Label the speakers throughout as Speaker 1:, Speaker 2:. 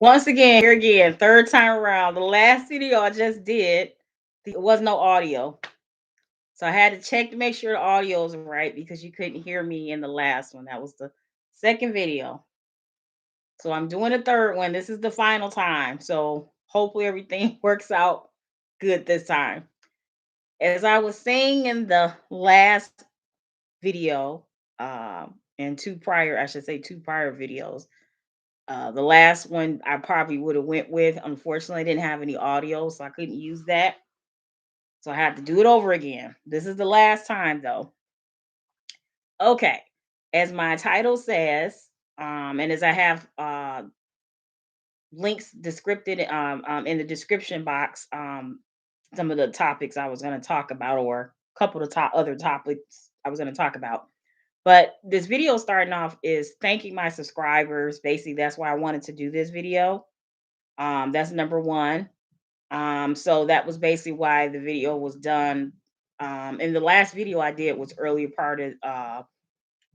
Speaker 1: Once again, here again, third time around. The last video I just did, there was no audio. So I had to check to make sure the audio is right because you couldn't hear me in the last one. That was the second video. So I'm doing a third one. This is the final time. So hopefully everything works out good this time. As I was saying in the last video, and I should say two prior videos, the last one I probably would have went with. Unfortunately, I didn't have any audio, so I couldn't use that. So I had to do it over again. This is the last time though. Okay. As my title says, and as I have links descripted in the description box, some of the topics I was going to talk about, or a couple of other topics I was going to talk about. But this video starting off is thanking my subscribers. Basically, that's why I wanted to do this video. That's number one. So that was basically why the video was done. And the last video I did was earlier part of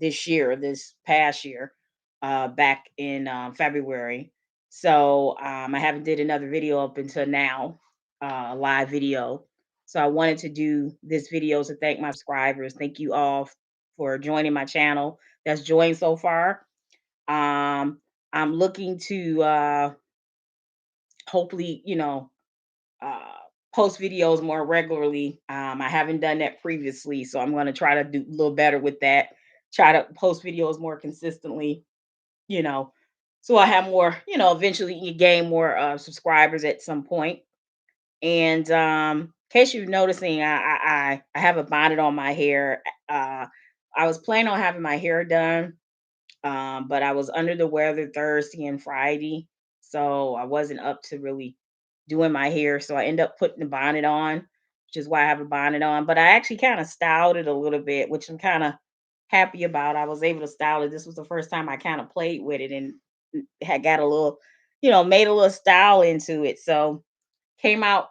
Speaker 1: this past year, back in February. So I haven't did another video up until now, a live video. So I wanted to do this video to thank my subscribers. Thank you all for joining my channel. That's joined so far. Um, I'm looking to hopefully, uh, post videos more regularly. I haven't done that previously, so I'm going to try to do a little better with that. Try to post videos more consistently, you know, so I have more, eventually you gain more subscribers at some point. And in case you're noticing, I have a bonnet on my hair. Uh, I was planning on having my hair done, but I was under the weather Thursday and Friday, so I wasn't up to really doing my hair. So I end up putting the bonnet on, which is why I have a bonnet on. But I actually kind of styled it a little bit, which I'm kind of happy about. I was able to style it. This was the first time I kind of played with it and had got a little, made a little style into it. So came out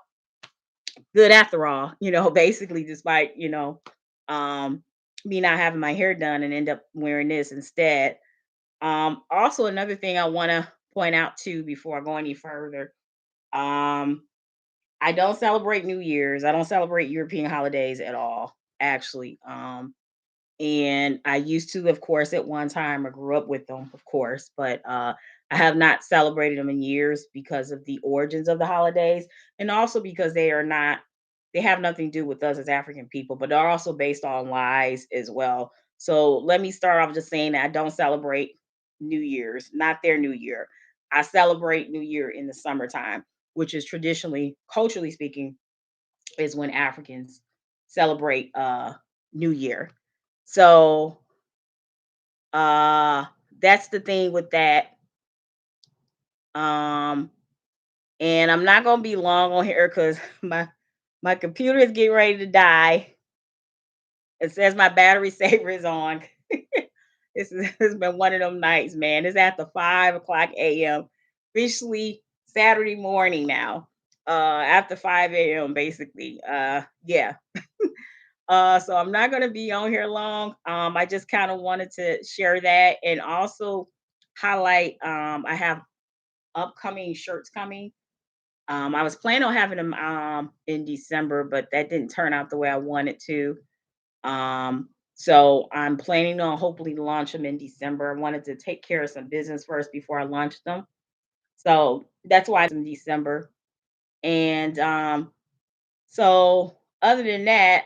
Speaker 1: good after all, basically, despite, um, me not having my hair done and end up wearing this instead. Also another thing I want to point out too before I go any further. Um, I don't celebrate New Year's. I don't celebrate European holidays at all, actually. And I used to, of course, at one time. I grew up with them, of course, but I have not celebrated them in years because of the origins of the holidays, and also because they have nothing to do with us as African people, but they're also based on lies as well. So let me start off just saying that I don't celebrate New Year's, not their New Year. I celebrate New Year in the summertime, which is traditionally, culturally speaking, is when Africans celebrate New Year. So uh that's the thing with that. Um and I'm not gonna be long on here because my computer is getting ready to die. It says my battery saver is on. It's been one of them nights, man. It's after 5 o'clock a.m. officially Saturday morning now. After 5 a.m. basically. Yeah. So I'm not gonna be on here long. I just kind of wanted to share that and also highlight. I have upcoming shirts coming. I was planning on having them in December, but that didn't turn out the way I wanted to. So I'm planning on hopefully launch them in December. I wanted to take care of some business first before I launched them. So that's why it's in December. And so other than that,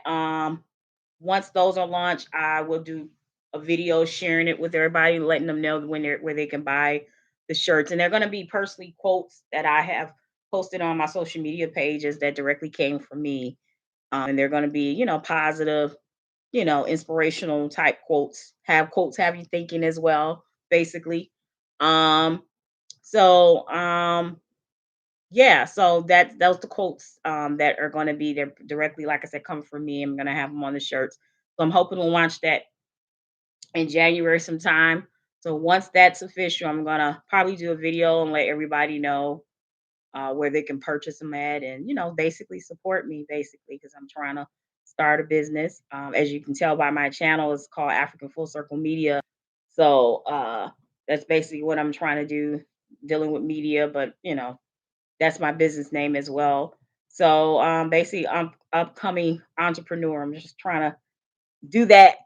Speaker 1: once those are launched, I will do a video sharing it with everybody, letting them know where they can buy the shirts. And they're going to be personally quotes that I have posted on my social media pages that directly came from me. And they're going to be, positive, inspirational type quotes. Have quotes have you thinking as well, basically. Um, so yeah, so that those the quotes that are going to be there directly, like I said, come from me. I'm going to have them on the shirts. So I'm hoping to launch that in January sometime. So once that's official, I'm gonna probably do a video and let everybody know where they can purchase them at, and basically support me, basically, because I'm trying to start a business. As you can tell by my channel, it's called African Full Circle Media. So that's basically what I'm trying to do. dealing with media, but that's my business name as well. So basically, I'm upcoming entrepreneur. I'm just trying to do that,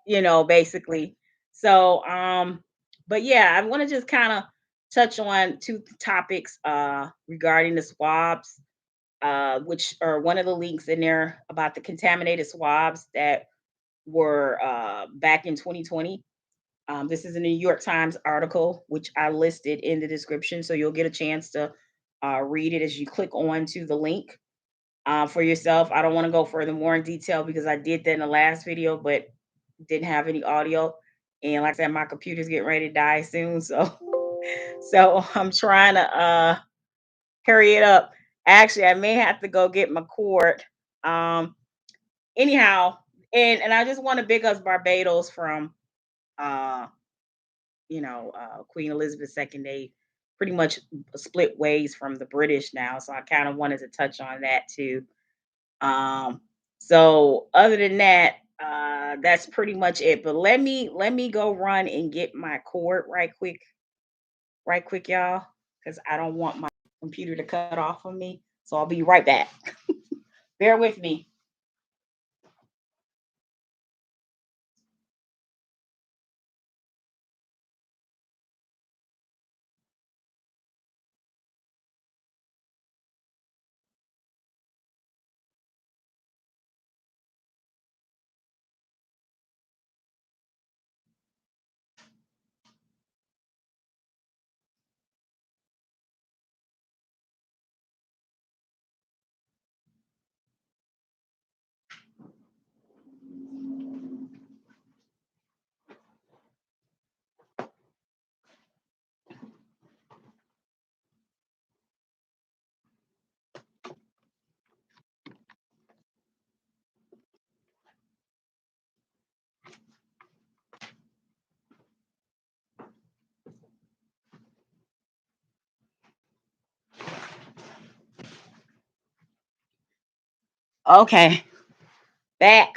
Speaker 1: basically. So but yeah, I want to just kind of touch on two topics regarding the swabs, which are one of the links in there about the contaminated swabs that were back in 2020. This is a New York Times article, which I listed in the description. So you'll get a chance to read it as you click on to the link for yourself. I don't want to go further more in detail because I did that in the last video, but didn't have any audio. And like I said, my computer's getting ready to die soon. So so I'm trying to hurry it up. Actually, I may have to go get my cord. Um anyhow, and I just want to big us Barbados from uh Queen Elizabeth II. They pretty much split ways from the British now. So I kind of wanted to touch on that too. Um, so other than that, that's pretty much it. But let me go run and get my cord right quick, y'all, because I don't want my computer to cut off on me. So I'll be right back. Bear with me. Okay, back,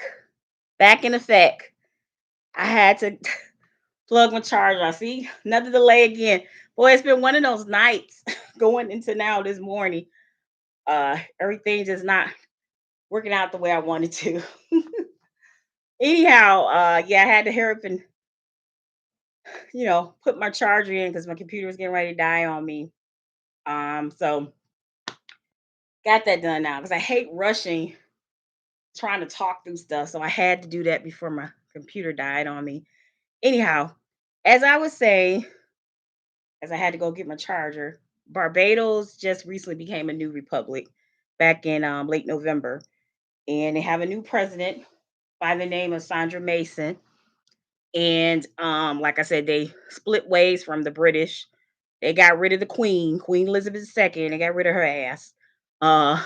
Speaker 1: back in effect. I had to plug my charger. I see another delay again. Boy, it's been one of those nights going into now this morning. Everything just not working out the way I wanted to. Anyhow, yeah, I had to hurry up and put my charger in because my computer was getting ready to die on me. So got that done now because I hate rushing trying to talk through stuff. So I had to do that before my computer died on me. Anyhow, as I was saying, as I had to go get my charger, Barbados just recently became a new republic back in late November, and they have a new president by the name of Sandra Mason. And like I said, they split ways from the British. They got rid of the Queen, Queen Elizabeth II. They got rid of her ass. Uh,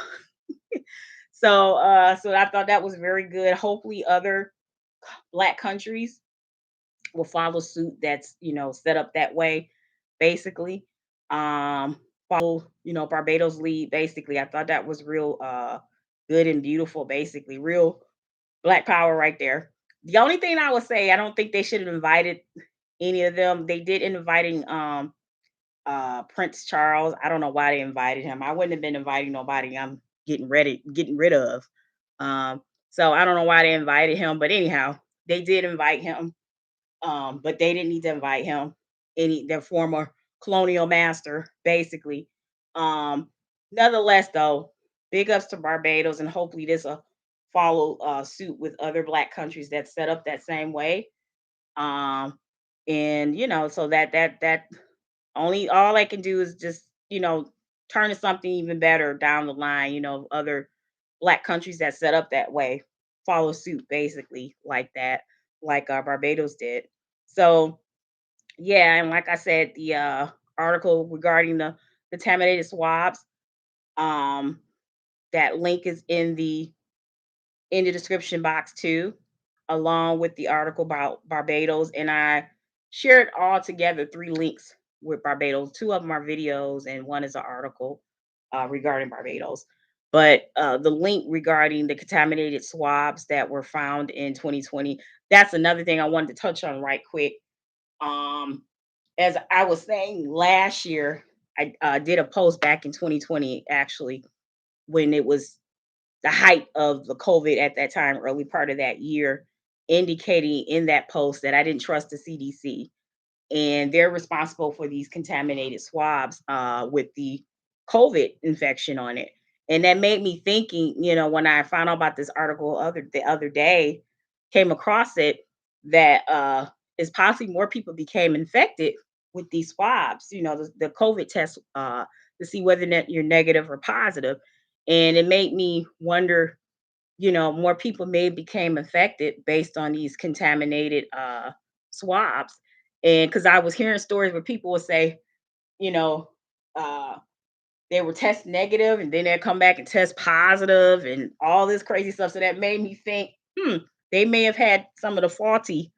Speaker 1: so I thought that was very good. Hopefully, other Black countries will follow suit. That's set up that way, basically. Follow Barbados lead. Basically, I thought that was real good and beautiful. Basically, real Black power right there. The only thing I would say, I don't think they should have invited any of them. They did inviting Prince Charles. I don't know why they invited him. I wouldn't have been inviting nobody I'm getting rid of. Um, so I don't know why they invited him, but anyhow, they did invite him. But they didn't need to invite him, any their former colonial master, basically. Um, Nonetheless, though, big ups to Barbados, and hopefully this will follow suit with other Black countries that set up that same way. Um, and so that only all I can do is just turn to something even better down the line. Other Black countries that set up that way follow suit, basically like that, like Barbados did. So yeah, and like I said, the article regarding the contaminated swabs, um, that link is in the description box too, along with the article about Barbados. And I shared all together three links with Barbados. Two of them are videos, and one is an article regarding Barbados. But the link regarding the contaminated swabs that were found in 2020, that's another thing I wanted to touch on right quick. Um, as I was saying last year, I did a post back in 2020, actually, when it was the height of the COVID at that time, early part of that year, indicating in that post that I didn't trust the CDC, and they're responsible for these contaminated swabs with the COVID infection on it. And that made me thinking, when I found out about this article the other day, came across it, that is possibly more people became infected with these swabs, the COVID test, to see whether or not you're negative or positive. And it made me wonder, more people may became affected based on these contaminated swabs. And because I was hearing stories where people would say, you know, uh, they were test negative and then they'd come back and test positive and all this crazy stuff. So that made me think, they may have had some of the faulty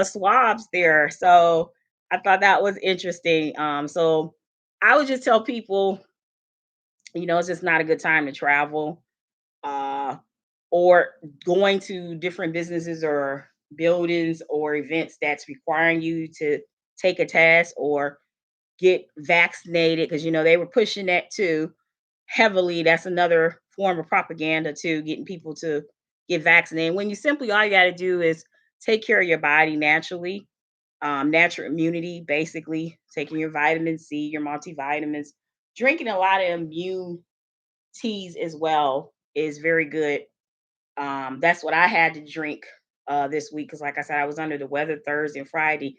Speaker 1: swabs there. So I thought that was interesting. So I would just tell people, it's just not a good time to travel. Uh, or going to different businesses or buildings or events that's requiring you to take a test or get vaccinated, because they were pushing that too heavily. That's another form of propaganda too, getting people to get vaccinated, when you simply, all you got to do is take care of your body naturally. Natural immunity, basically taking your vitamin C, your multivitamins, drinking a lot of immune teas as well is very good. That's what I had to drink this week, because, like I said, I was under the weather Thursday and Friday.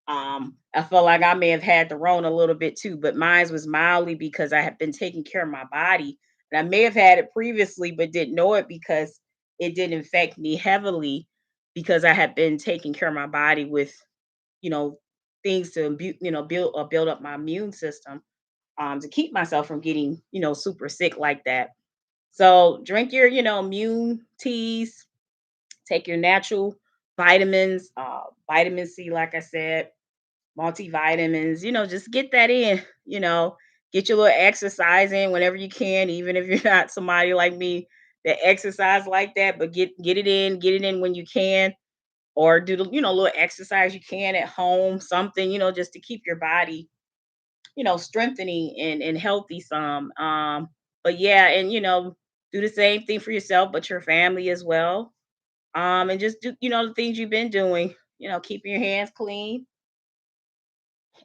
Speaker 1: I felt like I may have had the Rona a little bit too, but mine was mildly because I had been taking care of my body. And I may have had it previously, but didn't know it because it didn't affect me heavily, because I had been taking care of my body with, you know, things to build up my immune system, to keep myself from getting, super sick like that. So drink your, immune teas, take your natural vitamins, vitamin C, like I said, multivitamins, just get that in, get your little exercise in whenever you can, even if you're not somebody like me that exercise like that, but get it in when you can, or do the, little exercise you can at home, something, just to keep your body, strengthening and healthy some. But yeah, and do the same thing for yourself, but your family as well. And just do, the things you've been doing, keeping your hands clean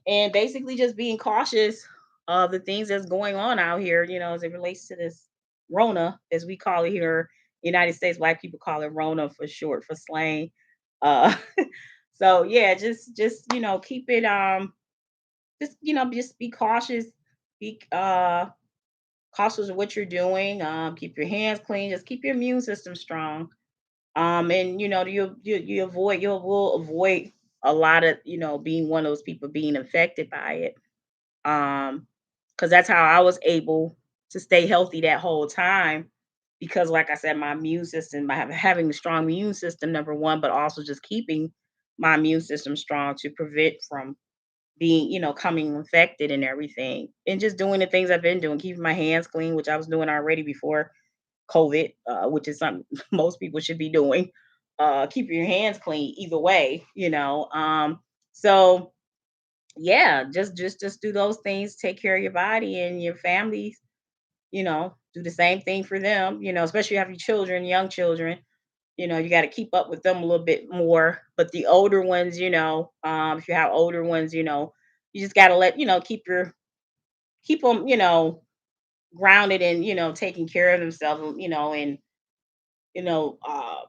Speaker 1: and basically just being cautious of the things that's going on out here, as it relates to this Rona, as we call it here, United States, black people call it Rona for short, for slang. Uh so yeah, just keep it just be cautious, be cautious of what you're doing, keep your hands clean, just keep your immune system strong. And you will avoid a lot of, being one of those people being affected by it. Because that's how I was able to stay healthy that whole time, because like I said, my immune system, having a strong immune system, number one, but also just keeping my immune system strong to prevent from being, coming infected and everything. And just doing the things I've been doing, keeping my hands clean, which I was doing already before COVID, which is something most people should be doing. Keeping your hands clean either way, So yeah, just do those things, take care of your body and your family, do the same thing for them, especially if you have your children, young children, you got to keep up with them a little bit more. But the older ones, if you have older ones, you just got to keep them, grounded and, taking care of themselves, and, you know, uh,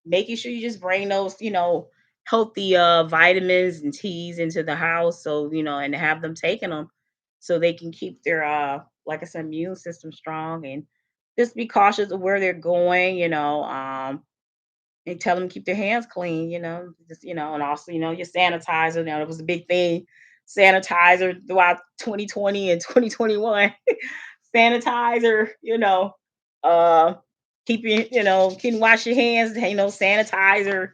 Speaker 1: making sure you just bring those, healthy vitamins and teas into the house, so, and have them taking them so they can keep their like I said, immune system strong, and just be cautious of where they're going, and tell them to keep their hands clean, just, and also, your sanitizer. Now, it was a big thing, sanitizer throughout 2020 and 2021. Sanitizer, uh, keep your, can wash your hands, sanitizer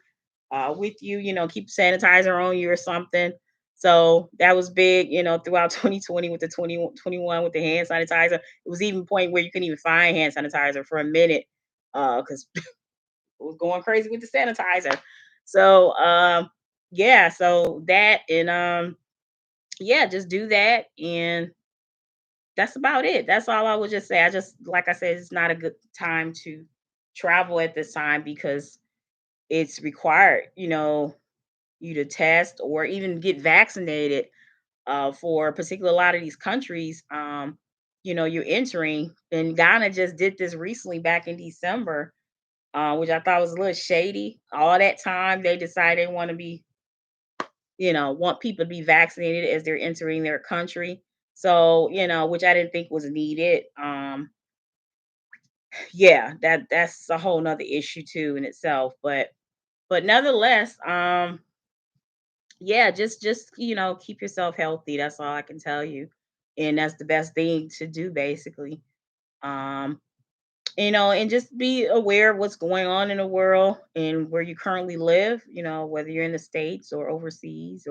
Speaker 1: with you, keep sanitizer on you or something. So that was big, throughout 2020 with the 2021 with the hand sanitizer. It was even a point where you couldn't even find hand sanitizer for a minute, because was going crazy with the sanitizer. So yeah, so that, and yeah, just do that, and that's about it. That's all I would just say. I just, like I said, it's not a good time to travel at this time because it's required, you to test or even get vaccinated for particular a lot of these countries. You're entering, and Ghana just did this recently back in December, which I thought was a little shady. All that time they decided they want to be, want people to be vaccinated as they're entering their country. So, which I didn't think was needed. Yeah, that's a whole nother issue too in itself. But nonetheless, yeah, just keep yourself healthy. That's all I can tell you. And that's the best thing to do basically. Um, and just be aware of what's going on in the world and where you currently live, whether you're in the States or overseas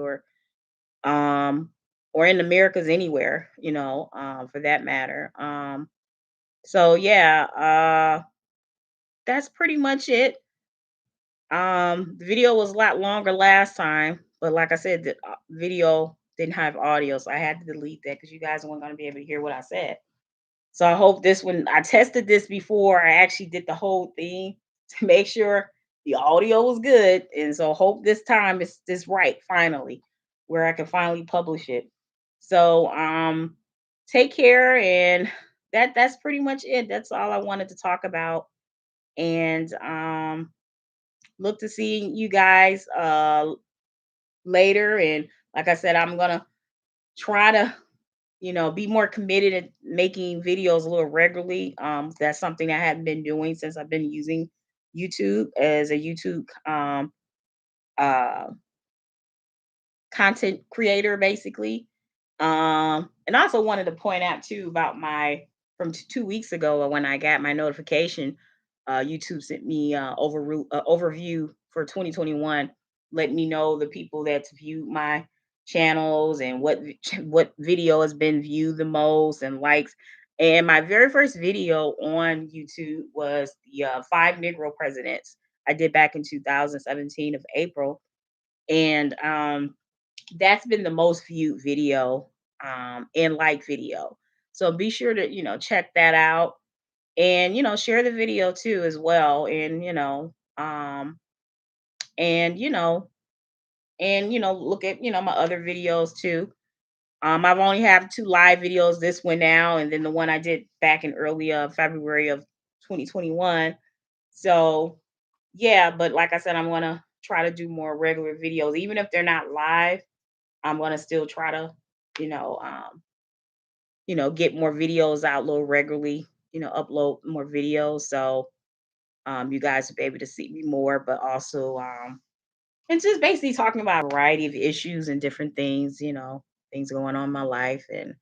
Speaker 1: um or in Americas anywhere, for that matter. So yeah, that's pretty much it. The video was a lot longer last time, but like I said, the video didn't have audio, so I had to delete that because you guys weren't going to be able to hear what I said. So I hope this one, I tested this before. I actually did the whole thing to make sure the audio was good, and so hope this time it's this right finally, where I can finally publish it. So take care, and that's pretty much it. That's all I wanted to talk about, and look to see you guys later. And like I said, I'm gonna try to be more committed at making videos a little regularly. That's something I haven't been doing since I've been using YouTube as a YouTube uh content creator basically. And I also wanted to point out too about my from 2 weeks ago when I got my notification. YouTube sent me overview for 2021, letting me know the people that's viewed my channels and what video has been viewed the most and likes. And my very first video on YouTube was the five Negro presidents I did back in 2017 of April, and that's been the most viewed video and like video. So be sure to check that out, and share the video too as well, and and look at my other videos too. I've only have two live videos, this one now, and then the one I did back in early February of 2021. So yeah, but like I said, I'm gonna try to do more regular videos, even if they're not live. I'm gonna still try to, you know, um, get more videos out a little regularly, upload more videos. So you guys will be able to see me more, but also and just basically talking about a variety of issues and different things, things going on in my life and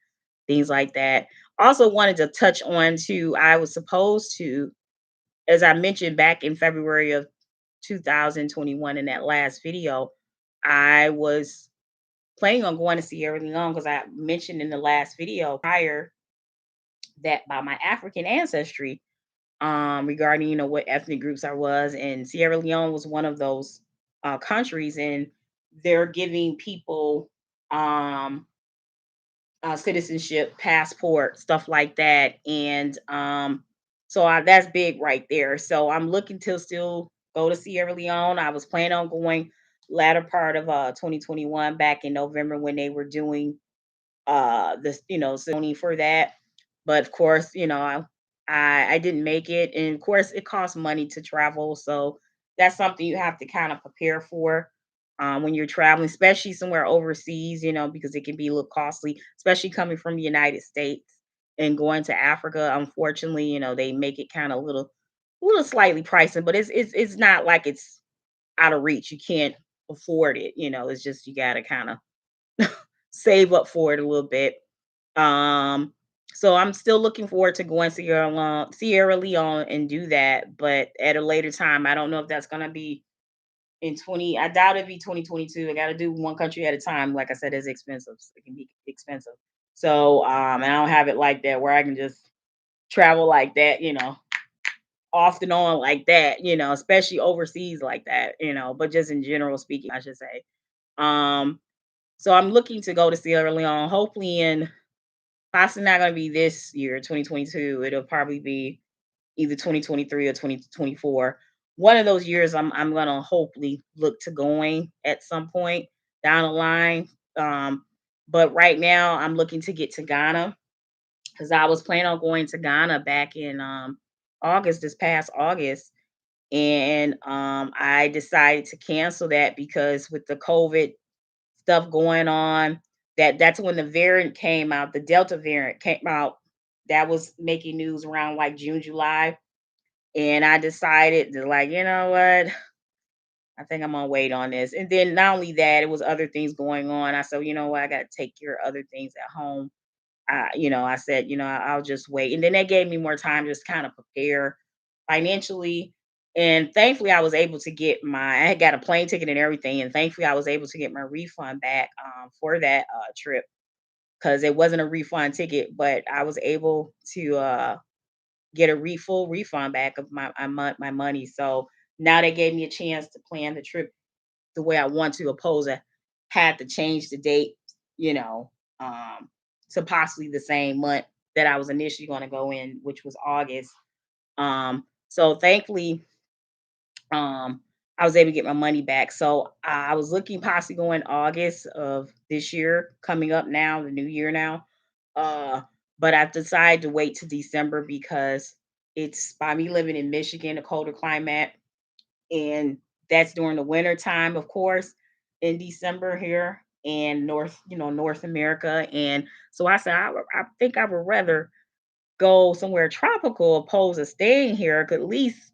Speaker 1: things like that. Also wanted to touch on too, I was supposed to, as I mentioned back in February of 2021 in that last video, I was planning on going to Sierra Leone because I mentioned in the last video prior that by my African ancestry, regarding what ethnic groups I was, and Sierra Leone was one of those countries, and they're giving people um, citizenship, passport, stuff like that, and that's big right there. So I'm looking to still go to Sierra Leone. I was planning on going latter part of 2021 back in November when they were doing this ceremony for that, but of course I didn't make it, and of course it costs money to travel, so that's something you have to kind of prepare for when you're traveling, especially somewhere overseas, because it can be a little costly, especially coming from the United States and going to Africa. Unfortunately, they make it kind of little slightly pricey, but it's not like it's out of reach. You can't afford it, it's just you got to kind of save up for it a little bit. Um, so I'm still looking forward to going to Sierra Leone and do that, but at a later time. I don't know if that's gonna be in 20. I doubt it'd be 2022. I got to do one country at a time. Like I said, it's expensive. So it can be expensive. So and I don't have it like that where I can just travel like that, off and on like that, especially overseas like that, but just in general speaking, I should say. Um, So I'm looking to go to Sierra Leone, hopefully in possibly not gonna be this year, 2022. It'll probably be either 2023 or 2024. One of those years I'm gonna hopefully look to going at some point down the line. Um, but right now I'm looking to get to Ghana because I was planning on going to Ghana back in August, this past August. And I decided to cancel that because with the COVID stuff going on, that's when the variant came out, the Delta variant came out. That was making news around like June, July. And I decided to like, you know what? I think I'm gonna wait on this. And then not only that, it was other things going on. I said, you know what, I gotta take care of other things at home. I said, I'll just wait. And then that gave me more time just kind of prepare financially. And thankfully I was able to get I had got a plane ticket and everything. And thankfully I was able to get my refund back for that trip because it wasn't a refund ticket, but I was able to get a full refund back of my money. So now they gave me a chance to plan the trip the way I want to, oppose I had to change the date, you know, um, to possibly the same month that I was initially going to go in, which was August. So thankfully, um, I was able to get my money back. So I was looking possibly going August of this year, coming up now, the new year now. Uh, but I've decided to wait to December because it's by me living in Michigan, a colder climate, and that's during the winter time, of course, in December here and North America. And so I said, I think I would rather go somewhere tropical opposed to staying here. 'Cause at least,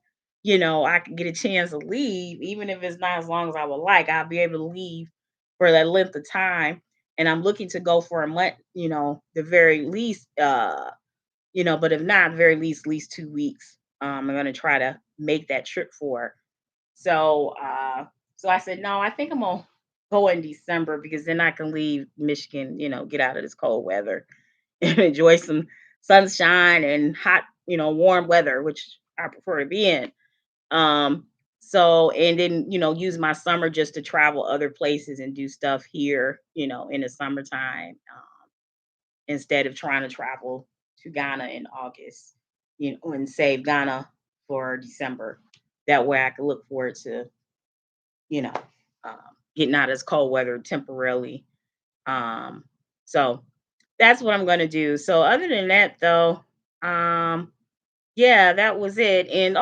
Speaker 1: I could get a chance to leave, even if it's not as long as I would like. I'll be able to leave for that length of time. And I'm looking to go for a month, the very least, but if not, very least, at least 2 weeks. I'm gonna try to make that trip for. So, so I said, no, I think I'm gonna go in December because then I can leave Michigan, get out of this cold weather and enjoy some sunshine and hot, warm weather, which I prefer to be in. Um, so and then, use my summer just to travel other places and do stuff here, in the summertime, instead of trying to travel to Ghana in August, and save Ghana for December. That way I can look forward to you know, um, getting out of this cold weather temporarily. Um, so that's what I'm gonna do. So other than that, though, um, yeah, that was it. And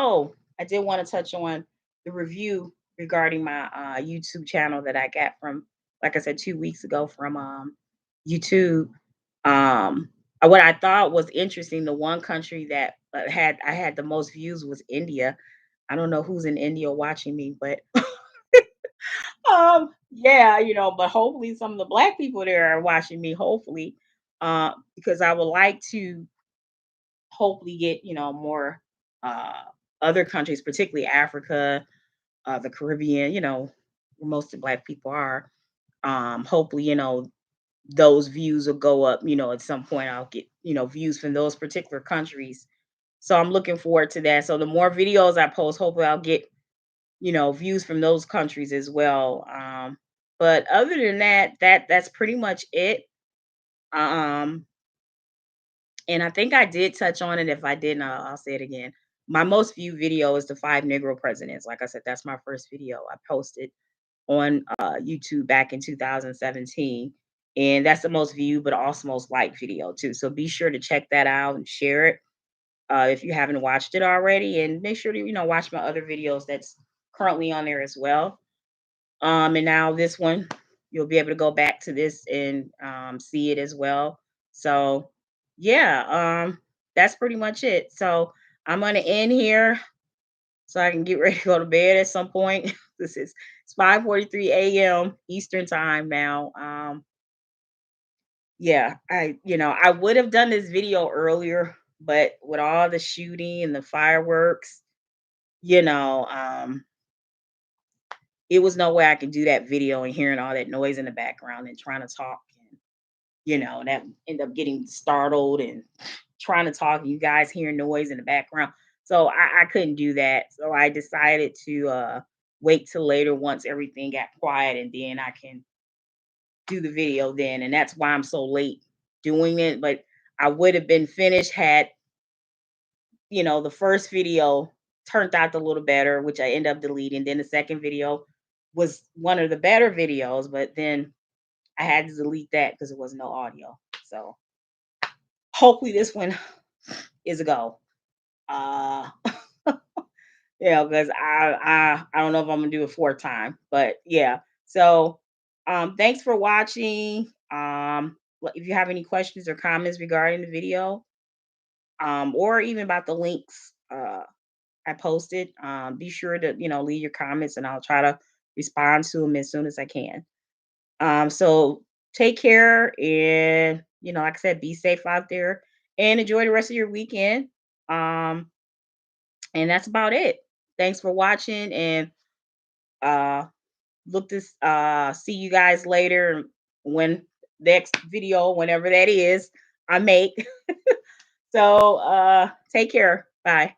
Speaker 1: I did want to touch on the review regarding my YouTube channel that I got from, like I said, 2 weeks ago from YouTube. What I thought was interesting, the one country that I had the most views was India. I don't know who's in India watching me, but yeah, but hopefully some of the black people there are watching me, hopefully, because I would like to hopefully get, more uh other countries, particularly Africa, the Caribbean, where most of the black people are. Hopefully, those views will go up, at some point I'll get, views from those particular countries. So I'm looking forward to that. So the more videos I post, hopefully I'll get views from those countries as well. But other than that, that's pretty much it. Um, and I think I did touch on it. If I didn't, I'll say it again. My most viewed video is the five Negro presidents. Like I said, that's my first video I posted on YouTube back in 2017. And that's the most viewed, but also most liked video too. So be sure to check that out and share it if you haven't watched it already. And make sure to, watch my other videos that's currently on there as well. And now this one, you'll be able to go back to this and see it as well. So yeah, that's pretty much it. So I'm gonna end here so I can get ready to go to bed at some point. It's 5:43 a.m. Eastern time now. Yeah, I would have done this video earlier, but with all the shooting and the fireworks, you know, um, it was no way I could do that video and hearing all that noise in the background and trying to talk and that end up getting startled and trying to talk and you guys hearing noise in the background. So I couldn't do that. So I decided to wait till later once everything got quiet and then I can do the video then, and that's why I'm so late doing it. But I would have been finished had, the first video turned out a little better, which I end up deleting. Then the second video was one of the better videos, but then I had to delete that because it was no audio. So hopefully this one is a go. Uh yeah, because I don't know if I'm gonna do it fourth time, but yeah. So thanks for watching. If you have any questions or comments regarding the video, or even about the links I posted, be sure to, leave your comments and I'll try to respond to them as soon as I can. So take care and, like I said, be safe out there and enjoy the rest of your weekend. Um, and that's about it. Thanks for watching and uh see you guys later when next video, whenever that is, I make. So take care. Bye.